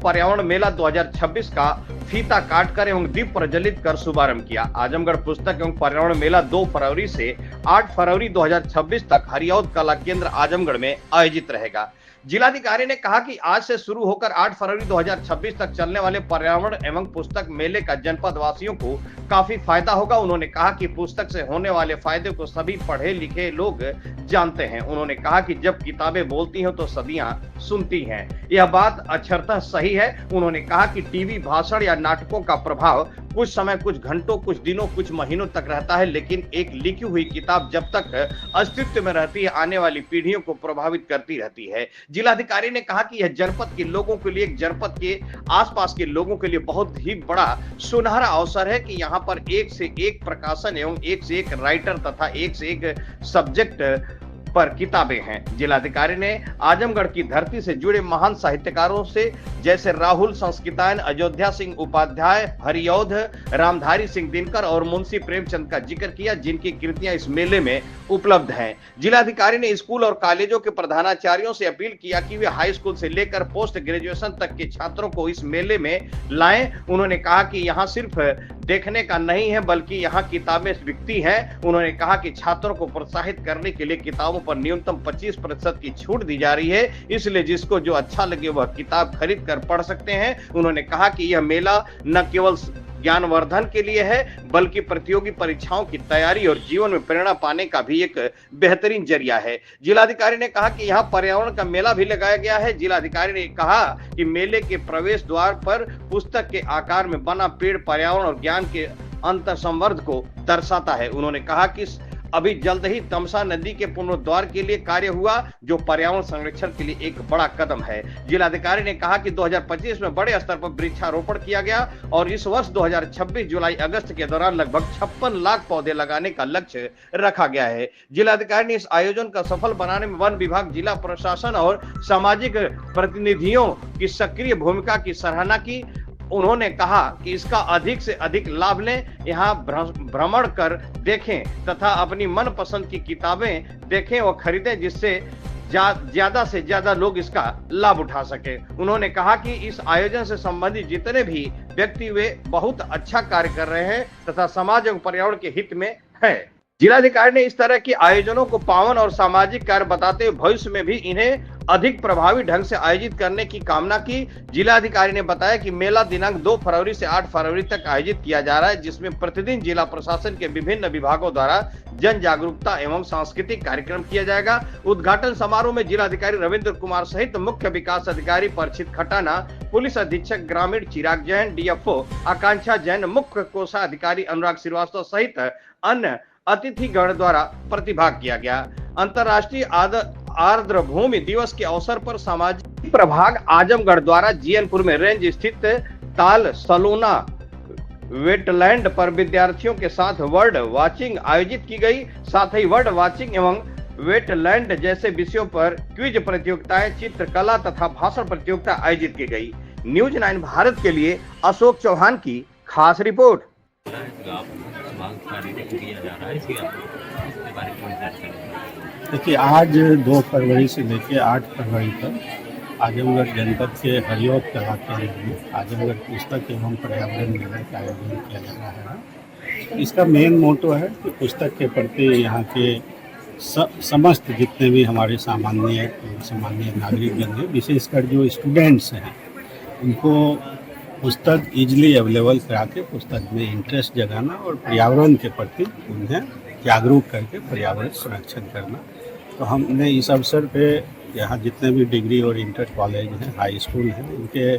पर्यावरण मेला 2026 का फीता काटकर एवं दीप प्रज्वलित कर शुभारंभ किया। आजमगढ़ पुस्तक एवं पर्यावरण मेला 2 फरवरी से 8 फरवरी 2026 तक हरिऔध कला केंद्र आजमगढ़ में आयोजित रहेगा। जिलाधिकारी ने कहा कि आज से शुरू होकर 8 फरवरी 2026 तक चलने वाले पर्यावरण एवं पुस्तक मेले का जनपद वासियों को काफी फायदा होगा। उन्होंने कहा कि पुस्तक से होने वाले फायदे को सभी पढ़े लिखे लोग जानते हैं। उन्होंने कहा कि जब किताबें बोलती हैं तो सदियां सुनती हैं। यह बात अक्षरतः सही है। उन्होंने कहा कि टीवी भाषण या नाटकों का प्रभाव कुछ समय, कुछ घंटों, कुछ दिनों, कुछ महीनों तक रहता है, लेकिन एक लिखी हुई किताब जब तक अस्तित्व में रहती है, आने वाली पीढ़ियों को प्रभावित करती रहती है। जिलाधिकारी ने कहा कि यह जनपद के लोगों के लिए, जनपद के आसपास के लोगों के लिए बहुत ही बड़ा सुनहरा अवसर है कि यहाँ पर एक से एक प्रकाशन एवं एक से एक राइटर तथा एक से एक सब्जेक्ट पर किताबें हैं। जिलाधिकारी ने आजमगढ़ की धरती से जुड़े महान साहित्यकारों से जैसे राहुल संस्कृतायन, अयोध्या सिंह उपाध्याय, हरिऔध, रामधारी सिंह दिनकर और मुंशी प्रेमचंद का जिक्र किया, जिनकी कृतियां इस मेले में उपलब्ध हैं। जिलाधिकारी ने स्कूल और कॉलेजों के प्रधानाचार्यों से अपील किया कि वे हाई स्कूल से लेकर पोस्ट ग्रेजुएशन तक के छात्रों को इस मेले में लाएं। उन्होंने कहा कि यहाँ सिर्फ देखने का नहीं है, बल्कि यहाँ किताबें बिकती हैं। उन्होंने कहा कि छात्रों को प्रोत्साहित करने के लिए किताबों पर न्यूनतम 25% की छूट दी जा रही है, इसलिए जिसको जो अच्छा लगे वह किताब खरीद कर पढ़ सकते हैं। उन्होंने कहा कि यह मेला न केवल ज्ञानवर्धन के लिए है, बल्कि प्रतियोगी परीक्षाओं की तैयारी और जीवन में प्रेरणा पाने का भी एक बेहतरीन जरिया है। जिलाधिकारी ने कहा कि यहाँ पर्यावरण का मेला भी लगाया गया है। जिलाधिकारी ने कहा कि मेले के प्रवेश द्वार पर पुस्तक के आकार में बना पेड़ पर्यावरण और ज्ञान के अंतर संवर्ध को दर्शाता है। उन्होंने कहा कि अभी जल्द ही तमसा नदी के पुनरुद्धार के लिए कार्य हुआ, जो पर्यावरण संरक्षण के लिए एक बड़ा कदम है। जिलाधिकारी ने कहा कि 2025 में बड़े स्तर पर वृक्षारोपण किया गया और इस वर्ष 2026 जुलाई अगस्त के दौरान लगभग 56 लाख पौधे लगाने का लक्ष्य रखा गया है। जिलाधिकारी ने इस आयोजन का सफल बनाने में वन विभाग, जिला प्रशासन और सामाजिक प्रतिनिधियों की सक्रिय भूमिका की सराहना की। उन्होंने कहा कि इसका अधिक से अधिक लाभ लें, यहाँ भ्रमण कर देखें तथा अपनी मनपसंद की किताबें देखें और खरीदें, जिससे ज्यादा से ज्यादा लोग इसका लाभ उठा सके। उन्होंने कहा कि इस आयोजन से संबंधित जितने भी व्यक्ति वे बहुत अच्छा कार्य कर रहे हैं तथा समाज एवं पर्यावरण के हित में है। जिलाधिकारी ने इस तरह के आयोजनों को पावन और सामाजिक कार्य बताते हुए भविष्य में भी इन्हें अधिक प्रभावी ढंग से आयोजित करने की कामना की। जिलाधिकारी ने बताया कि मेला दिनांक 2 फरवरी से 8 फरवरी तक आयोजित किया जा रहा है, जिसमें प्रतिदिन जिला प्रशासन के विभिन्न विभागों द्वारा जन जागरूकता एवं सांस्कृतिक कार्यक्रम किया जाएगा। उद्घाटन समारोह में जिलाधिकारी रविंद्र कुमार सहित मुख्य विकास अधिकारी परचित खटाना, पुलिस अधीक्षक ग्रामीण चिराग जैन, डीएफओ आकांक्षा जैन, मुख्य कोषाधिकारी अनुराग श्रीवास्तव सहित अन्य अतिथिगण द्वारा प्रतिभाग किया गया। अंतर्राष्ट्रीय आर्द्र भूमि दिवस के अवसर पर सामाजिक प्रभाग आजमगढ़ द्वारा जीयनपुर में रेंज स्थित ताल सलोना वेटलैंड पर विद्यार्थियों के साथ वर्ड वाचिंग आयोजित की गई। साथ ही वर्ड वाचिंग एवं वेटलैंड जैसे विषयों पर क्विज प्रतियोगिताएं, चित्रकला तथा भाषण प्रतियोगिता आयोजित की गई। न्यूज 9 भारत के लिए अशोक चौहान की खास रिपोर्ट। देखिए, आज 2 फरवरी से लेकर 8 फरवरी तक आजमगढ़ जनपद के हरिऔध कला केंद्र में आजमगढ़ पुस्तक एवं पर्यावरण मेले का आयोजन किया जा रहा है। इसका मेन मोटो है कि पुस्तक के प्रति यहाँ के समस्त जितने भी हमारे सामान्य नागरिकगण हैं, विशेषकर जो स्टूडेंट्स हैं, उनको पुस्तक इजीली अवेलेबल करा के पुस्तक में इंटरेस्ट जगाना और पर्यावरण के प्रति उन्हें जागरूक करके पर्यावरण संरक्षण करना। तो हमने इस अवसर पे यहाँ जितने भी डिग्री और इंटर कॉलेज हैं, हाई स्कूल हैं, उनके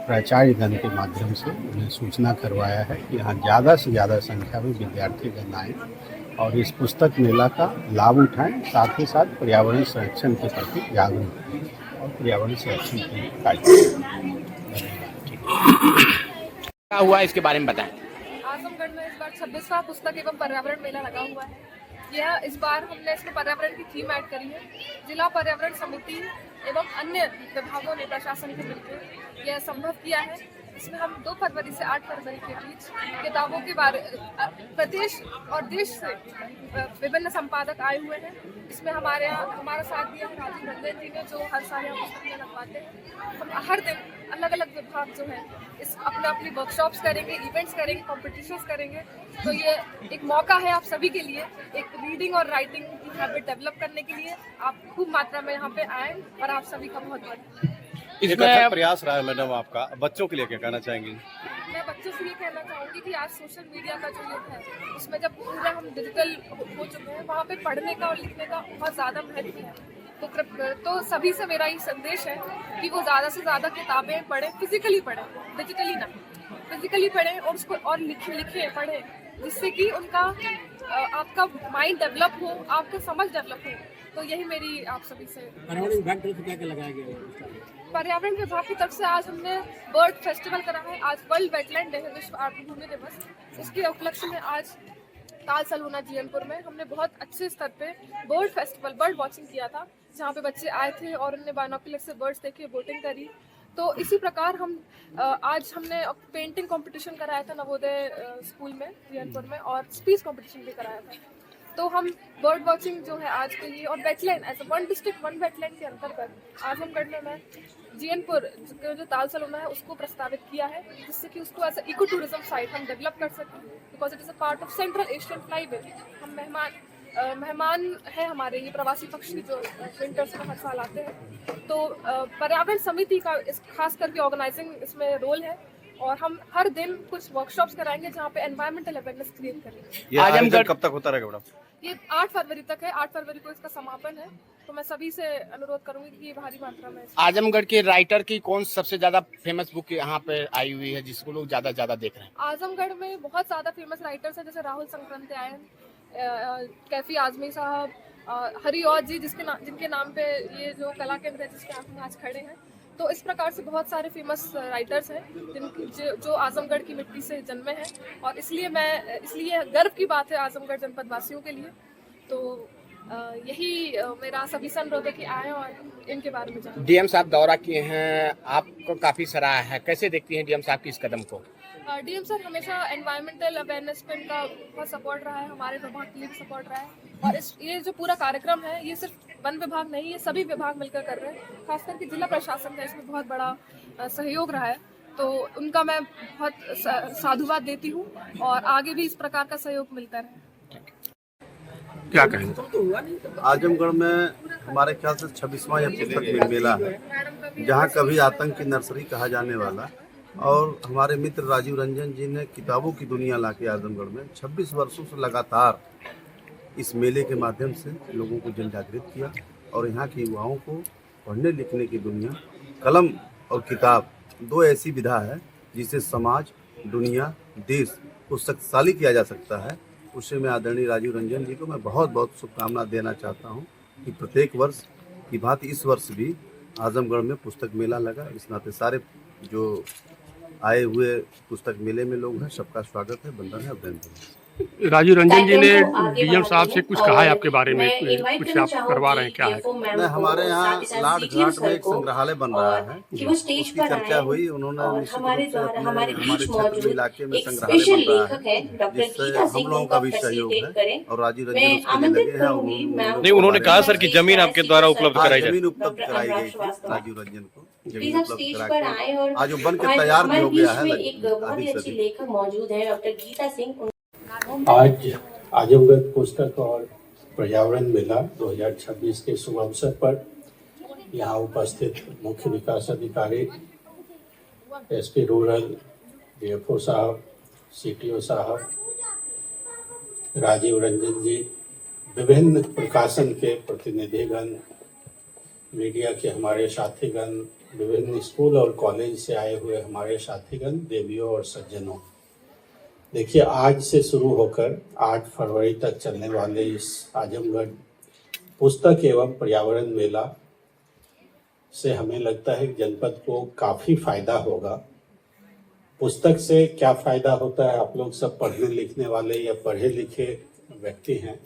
प्राचार्यगण के माध्यम से उन्हें सूचना करवाया है कि यहाँ ज़्यादा से ज़्यादा संख्या में विद्यार्थीगण आएँ और इस पुस्तक मेला का लाभ उठाएं, साथ ही साथ पर्यावरण संरक्षण के प्रति जागरूक रहें और पर्यावरण संरक्षण के लिए कार्य। क्या हुआ इसके बारे में बताएं। आजमगढ़ में इस बार 26वां पुस्तक एवं पर्यावरण मेला लगा हुआ है। यह इस बार हमने इसमें पर्यावरण की थीम ऐड करी है। जिला पर्यावरण समिति एवं अन्य विभागों ने प्रशासन के मिलकर यह संभव किया है। इसमें हम 2 फरवरी से 8 फरवरी के बीच किताबों के बारे प्रदेश और देश से विभिन्न संपादक आए हुए हैं। इसमें हमारा साथ दिया राजीव रंजन जी ने, जो हर साल यहाँ पुस्तक लगवाते हैं। हम हर दिन अलग अलग विभाग जो है इस अपने अपनी वर्कशॉप्स करेंगे, इवेंट्स करेंगे, कॉम्पिटिशन्स करेंगे। तो ये एक मौका है आप सभी के लिए एक रीडिंग और राइटिंग की हैबिट डेवलप करने के लिए। आप खूब मात्रा में यहाँ पे आएँ और आप सभी का बहुत बहुत इसमें प्रयास रहा है मैडम आपका, बच्चों के लिए क्या कहना चाहेंगे? मैं बच्चों से ये कहना चाहूँगी कि आज सोशल मीडिया का जो युग है उसमें जब पूरा हम डिजिटल हो चुके हैं, वहाँ पे पढ़ने का और लिखने का बहुत ज़्यादा महत्व है। तो सभी से मेरा ये संदेश है कि वो ज़्यादा से ज़्यादा किताबें पढ़ें, फिजिकली पढ़ें, डिजिटली ना, फिजिकली पढ़ें और उसको और लिखें पढ़ें, जिससे कि उनका आपका माइंड डेवलप हो, आपका समझ डेवलप हो। तो यही मेरी आप सभी से पर्यावरण विभाग तरफ से क्या लगाया गया है? पर्यावरण विभाग की तरफ से आज हमने बर्ड फेस्टिवल करा है। आज वर्ल्ड वेटलैंड डे है, विश्व आर्द्रभूमि दिवस। इसके उपलक्ष्य में आज ताल सलूना जीएनपुर में हमने बहुत अच्छे स्तर पे बर्ड फेस्टिवल, बर्ड वॉचिंग किया था, जहाँ पे बच्चे आए थे और उन्होंने बाइनोकुलर से बर्ड्स देखे, बोटिंग करी। तो इसी प्रकार हम आज हमने पेंटिंग कंपटीशन कराया था नवोदय स्कूल में जीएनपुर में, और स्पीच कंपटीशन भी कराया था। तो हम बर्ड वॉचिंग जो है आज के लिए, और wetland as a one district one wetland के अंतर्गत आजमगढ़ में मैं जीएनपुर जो ताल सलूना है उसको प्रस्तावित किया है, जिससे कि उसको एज इको टूरिज्म साइट हम डेवलप कर सकें, because it is a part of central Asian flyway. हम मेहमान है हमारे ये प्रवासी पक्षी जो विंटर्स में हर साल आते हैं। तो पर्यावरण समिति का इस खास करके ऑर्गेनाइजिंग इसमें रोल है, और हम हर दिन कुछ वर्कशॉप्स कराएंगे जहाँ पे एनवायरमेंटल अवेयरनेस क्रिएट करेंगे। ये आयोजन कब तक होता रहेगा मैडम? ये 8 फरवरी तक है, 8 फरवरी को इसका समापन है। तो मैं सभी से अनुरोध करूंगी कि ये भारी मात्रा में आजमगढ़ के राइटर की कौन सबसे ज्यादा फेमस बुक यहाँ पे आई हुई है जिसको लोग ज्यादा देख रहे हैं? आजमगढ़ में बहुत ज़्यादा फेमस राइटर्स हैं, जैसे राहुल संक्रांति आए हैं, कैफी आजमी साहब, हरिऔध जी जिनके नाम पे ये जो कला केंद्र है जिसके आप आज खड़े हैं। तो इस प्रकार से बहुत सारे फेमस राइटर्स हैं जो आजमगढ़ की मिट्टी से जन्मे हैं, और इसलिए गर्व की बात है आजमगढ़ जनपद वासियों के लिए। तो यही मेरा सभी से अनुरोध है कि आए और इनके बारे में जानें। डीएम साहब दौरा किए हैं, आपको काफी सराहा है, कैसे देखती हैं डीएम साहब की इस कदम को? डीएम सर हमेशा एनवायरमेंटल अवेयरनेस पे इनका बहुत सपोर्ट रहा है, हमारे विभाग के लिए भी सपोर्ट रहा है। और ये जो पूरा कार्यक्रम है ये सिर्फ वन विभाग नहीं, ये सभी विभाग मिलकर कर रहे हैं। खास करके जिला प्रशासन का इसमें बहुत बड़ा सहयोग रहा है, तो उनका मैं बहुत साधुवाद देती हूँ, और आगे भी इस प्रकार का सहयोग मिलता रहे। क्या कहेंगे? आजमगढ़ में हमारे ख्याल से 26वां यह पुस्तक मेला है, जहाँ कभी आतंक की नर्सरी कहा जाने वाला, और हमारे मित्र राजीव रंजन जी ने किताबों की दुनिया लाके आजमगढ़ में 26 वर्षों से लगातार इस मेले के माध्यम से लोगों को जन जागृत किया, और यहाँ के युवाओं को पढ़ने लिखने की दुनिया, कलम और किताब दो ऐसी विधा है जिससे समाज, दुनिया, देश को शक्तिशाली किया जा सकता है। उससे मैं आदरणीय राजीव रंजन जी को मैं बहुत बहुत शुभकामना देना चाहता हूँ कि प्रत्येक वर्ष की भांति इस वर्ष भी आजमगढ़ में पुस्तक मेला लगा। इस नाते सारे जो आए हुए पुस्तक मेले में लोग हैं, सबका स्वागत है, वंदन है, अभिनंदन है। राजीव रंजन जी ने डीएम साहब से कुछ कहा है आपके बारे में, कुछ आप करवा रहे हैं, क्या है? नहीं, हमारे यहाँ लाड घाट में एक संग्रहालय बन रहा है, उसकी चर्चा हुई। उन्होंने हमारे क्षेत्र इलाके में संग्रहालय बन रहा है, जिससे हम लोगों का भी सहयोग है, और राजीव रंजन उसके लिए लगे हैं। नहीं, उन्होंने कहा सर कि जमीन आपके द्वारा उपलब्ध कराई जाए। जमीन उपलब्ध कराई गई थी राजीव रंजन को, जमीन उपलब्ध करा, आज वो बन के तैयार भी हो गया है। मौजूद है डॉक्टर गीता सिंह। आज आजमगढ़ पुस्तक और पर्यावरण मेला 2026 के शुभ अवसर पर यहाँ उपस्थित मुख्य विकास अधिकारी, एसपी रूरल, डीएफओ साहब, सीटीओ साहब, राजीव रंजन जी, विभिन्न प्रकाशन के प्रतिनिधिगण, मीडिया के हमारे साथीगण, विभिन्न स्कूल और कॉलेज से आए हुए हमारे साथीगण, देवियों और सज्जनों, देखिए आज से शुरू होकर 8 फरवरी तक चलने वाले इस आजमगढ़ पुस्तक एवं पर्यावरण मेला से हमें लगता है कि जनपद को काफ़ी फायदा होगा। पुस्तक से क्या फ़ायदा होता है, आप लोग सब पढ़ने लिखने वाले या पढ़े लिखे व्यक्ति हैं।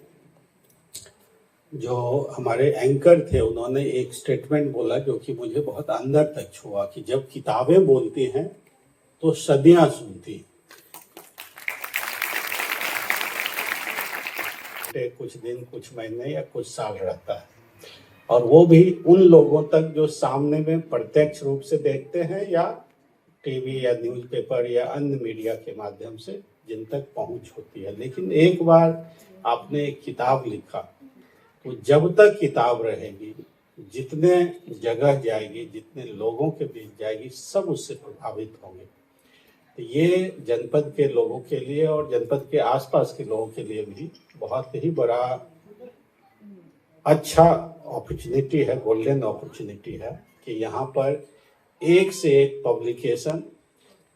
जो हमारे एंकर थे उन्होंने एक स्टेटमेंट बोला जो कि मुझे बहुत अंदर तक छुआ कि जब किताबें बोलती हैं तो सदियां सुनती। कुछ दिन, कुछ महीने या कुछ साल रहता है, और वो भी उन लोगों तक जो सामने में प्रत्यक्ष रूप से देखते हैं या टीवी या न्यूज़पेपर या अन्य मीडिया के माध्यम से जिन तक पहुंच होती है। लेकिन एक बार आपने एक किताब लिखा तो जब तक किताब रहेगी, जितने जगह जाएगी, जितने लोगों के बीच जाएगी, सब उससे प्रभावित होंगे। तो ये जनपद के लोगों के लिए और जनपद के आसपास के लोगों के लिए भी बहुत ही बड़ा अच्छा अपॉर्चुनिटी है, गोल्डन अपॉर्चुनिटी है कि यहाँ पर एक से एक पब्लिकेशन,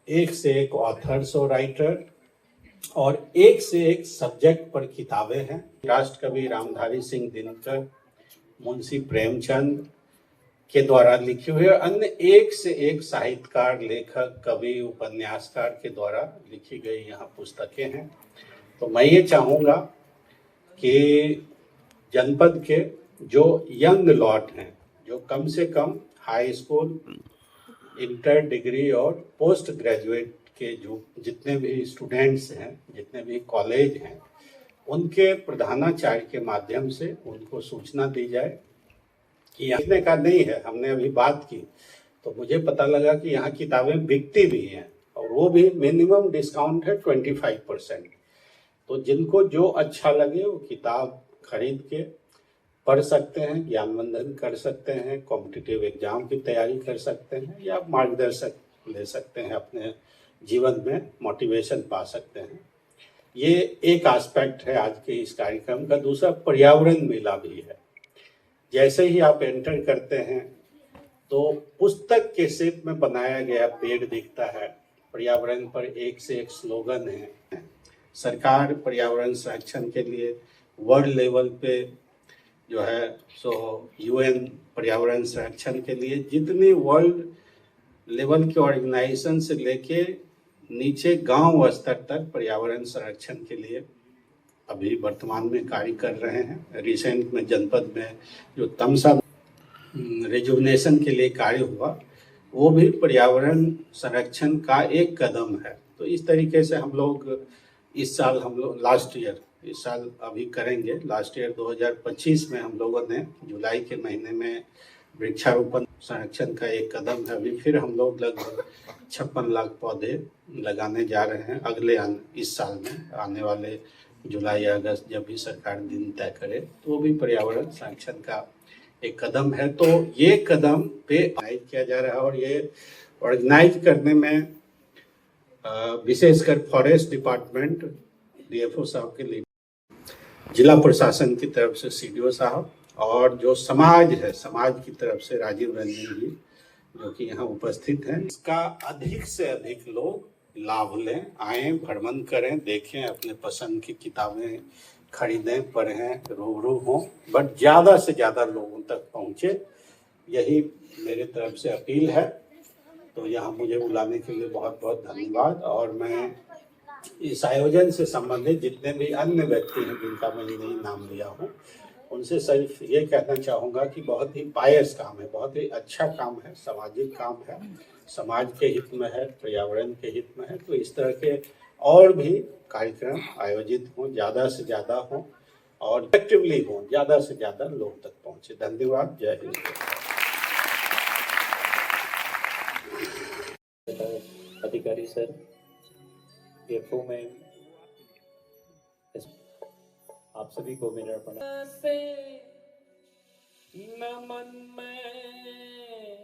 एक से एक ऑथर्स और राइटर और एक से एक सब्जेक्ट पर किताबें हैं। राष्ट्र कवि रामधारी सिंह दिनकर, मुंशी प्रेमचंद के द्वारा लिखी हुई और अन्य एक से एक साहित्यकार, लेखक, कवि, उपन्यासकार के द्वारा लिखी गई यहाँ पुस्तकें हैं। तो मैं ये चाहूँगा कि जनपद के जो यंग लॉट हैं, जो कम से कम हाई स्कूल, इंटर, डिग्री और पोस्ट ग्रेजुएट के जो जितने भी स्टूडेंट्स हैं, जितने भी कॉलेज हैं, उनके प्रधानाचार्य के माध्यम से उनको सूचना दी जाए कि यहाँ का नहीं है। हमने अभी बात की तो मुझे पता लगा कि यहाँ किताबें बिकती भी हैं और वो भी मिनिमम डिस्काउंट है 25%। तो जिनको जो अच्छा लगे वो किताब खरीद के पढ़ सकते हैं, ज्ञानवर्धन कर सकते हैं, कॉम्पिटिटिव एग्जाम की तैयारी कर सकते हैं या मार्गदर्शक ले सकते हैं, अपने जीवन में मोटिवेशन पा सकते हैं। ये एक एस्पेक्ट है आज के इस कार्यक्रम का। दूसरा पर्यावरण मेला भी है। जैसे ही आप एंटर करते हैं तो पुस्तक के शेप में बनाया गया पेड़ दिखता है, पर्यावरण पर एक से एक स्लोगन है। सरकार पर्यावरण संरक्षण के लिए वर्ल्ड लेवल पे जो है सो UN पर्यावरण संरक्षण के लिए जितनी वर्ल्ड लेवल के ऑर्गेनाइजेशन से लेके नीचे गांव स्तर तक पर्यावरण संरक्षण के लिए अभी वर्तमान में कार्य कर रहे हैं। रिसेंट में जनपद में जो तमसा रिजुवनेशन के लिए कार्य हुआ, वो भी पर्यावरण संरक्षण का एक कदम है। तो इस तरीके से हम लोग इस साल इस साल अभी करेंगे। लास्ट ईयर 2025 में हम लोगों ने जुलाई के महीने में वृक्षारोपण संरक्षण का एक कदम है। अभी फिर हम लोग लगभग 56 लाख पौधे लगाने जा रहे हैं अगले इस साल में। आने वाले जुलाई या अगस्त जब भी सरकार दिन तय करे तो वो भी पर्यावरण संरक्षण का एक कदम है। तो ये कदम पे ऑर्गेनाइज किया जा रहा है और ये ऑर्गेनाइज करने में विशेषकर फॉरेस्ट डिपार्टमेंट DFO साहब के लिए, जिला प्रशासन की तरफ से CDO साहब और जो समाज है, समाज की तरफ से राजीव रंजन जी जो कि यहाँ उपस्थित हैं, इसका अधिक से अधिक लोग लाभ लें, आए, भ्रमण करें, देखें, अपने पसंद की किताबें खरीदें, पढ़ें, रूबरू हों, बट ज़्यादा से ज़्यादा लोगों तक पहुँचे, यही मेरे तरफ से अपील है। तो यहाँ मुझे बुलाने के लिए बहुत बहुत धन्यवाद। और मैं इस आयोजन से संबंधित जितने भी अन्य व्यक्ति हैं जिनका मैंने नहीं नाम लिया हूँ, उनसे सिर्फ ये कहना चाहूँगा कि बहुत ही पायस काम है, बहुत ही अच्छा काम है, सामाजिक काम है, समाज के हित में है, पर्यावरण के हित में है। तो इस तरह के और भी कार्यक्रम आयोजित हों, ज़्यादा से ज़्यादा हों और इफेक्टिवली हों, ज़्यादा से ज़्यादा लोग तक पहुँचे। धन्यवाद। जय हिंद। अधिकारी सर, DFO में आप सभी को मेरा प्रणाम। नमन मैं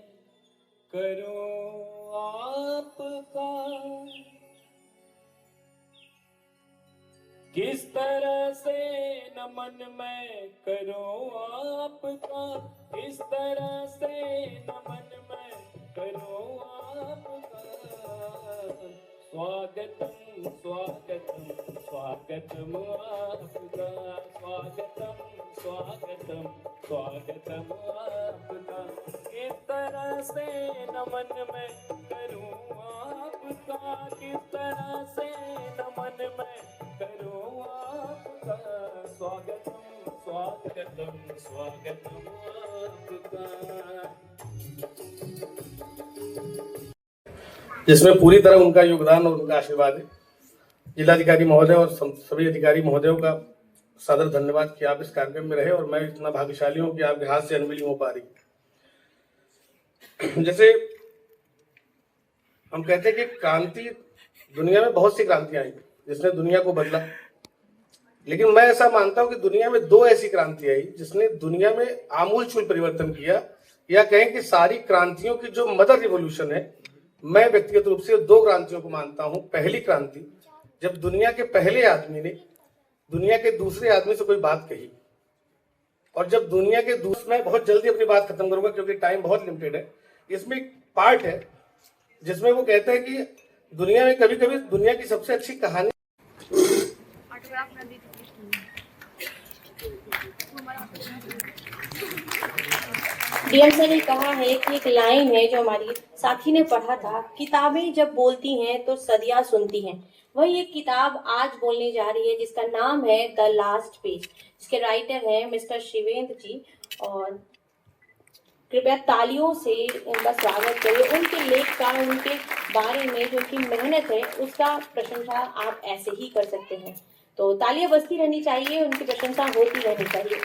करूं आपका, किस तरह से नमन मैं करूं आपका, किस तरह से नमन मैं करूं आपका। स्वागतम स्वागतम स्वागतम आपका, स्वागतम स्वागतम स्वागतम आपका। किस तरह से नमन मैं करूं आपका, किस तरह से नमन मैं करूं आपका। स्वागतम स्वागतम स्वागतम आपका। जिसमें पूरी तरह उनका योगदान और उनका आशीर्वाद है। जिलाधिकारी महोदय और सभी अधिकारी महोदयों का सादर धन्यवाद कि आप इस कार्यक्रम में रहे और मैं इतना भाग्यशाली हूँ कि आपके हाथ से अनविली हो पा रही। जैसे हम कहते हैं कि क्रांति, दुनिया में बहुत सी क्रांतियां आई जिसने दुनिया को बदला, लेकिन मैं ऐसा मानता हूं कि दुनिया में 2 ऐसी क्रांति आई जिसने दुनिया में आमूलचूल परिवर्तन किया, या कहें कि सारी क्रांतियों की जो मदर रिवॉल्यूशन है, मैं व्यक्तिगत रूप से 2 क्रांतियों को मानता हूं। पहली क्रांति, जब दुनिया के पहले आदमी ने दुनिया के दूसरे आदमी से कोई बात कही, और जब दुनिया के मैं बहुत जल्दी अपनी बात खत्म करूंगा क्योंकि टाइम बहुत लिमिटेड है। इसमें एक पार्ट है जिसमें वो कहता है कि दुनिया में कभी कभी दुनिया की सबसे अच्छी कहानी डीएम सर ने कहा है कि एक लाइन है जो हमारी साथी ने पढ़ा था, किताबें जब बोलती हैं तो सदियां सुनती हैं। वही एक किताब आज बोलने जा रही है जिसका नाम है द लास्ट पेज, जिसके राइटर हैं मिस्टर शिवेंद्र जी, और कृपया तालियों से उनका स्वागत करें। उनके लेख का, उनके बारे में जो उनकी मेहनत है उसका प्रशंसा आप ऐसे ही कर सकते हैं, तो तालियां बजती रहनी चाहिए, उनकी प्रशंसा होती रहनी चाहिए।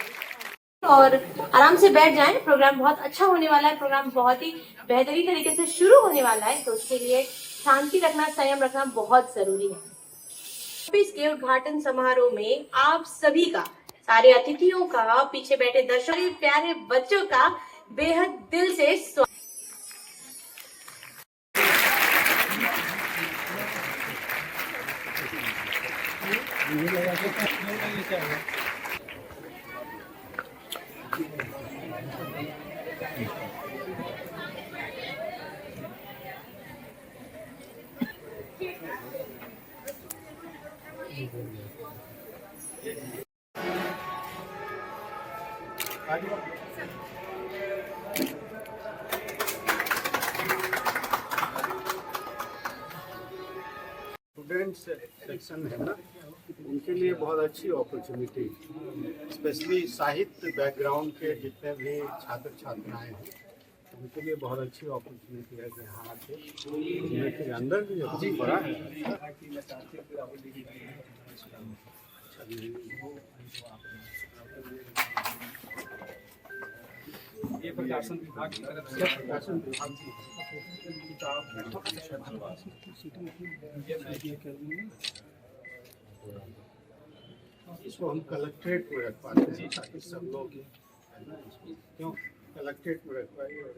और आराम से बैठ जाएं, प्रोग्राम बहुत अच्छा होने वाला है, प्रोग्राम बहुत ही बेहतरीन तरीके से शुरू होने वाला है, तो उसके लिए शांति रखना, संयम रखना बहुत जरूरी है। इसके उद्घाटन समारोह में आप सभी का, सारे अतिथियों का, पीछे बैठे दर्शकों, प्यारे बच्चों का बेहद दिल से स्वागत। स्टूडेंट्स सेक्शन है ना, उनके लिए बहुत अच्छी अपॉर्चुनिटी, स्पेशली साहित्य बैकग्राउंड के जितने भी छात्र छात्राएं हैं उनके लिए बहुत अच्छी अपॉर्चुनिटी है कि यहाँ आके के अंदर भी अच्छी बड़ा है। ये प्रकाशन विभाग की तरफ से प्रकाशन विभाग इसको हम कलेक्ट्रेट में रख पाते हैं ताकि सब लोग क्यों कलेक्ट्रेट में रखवाइए और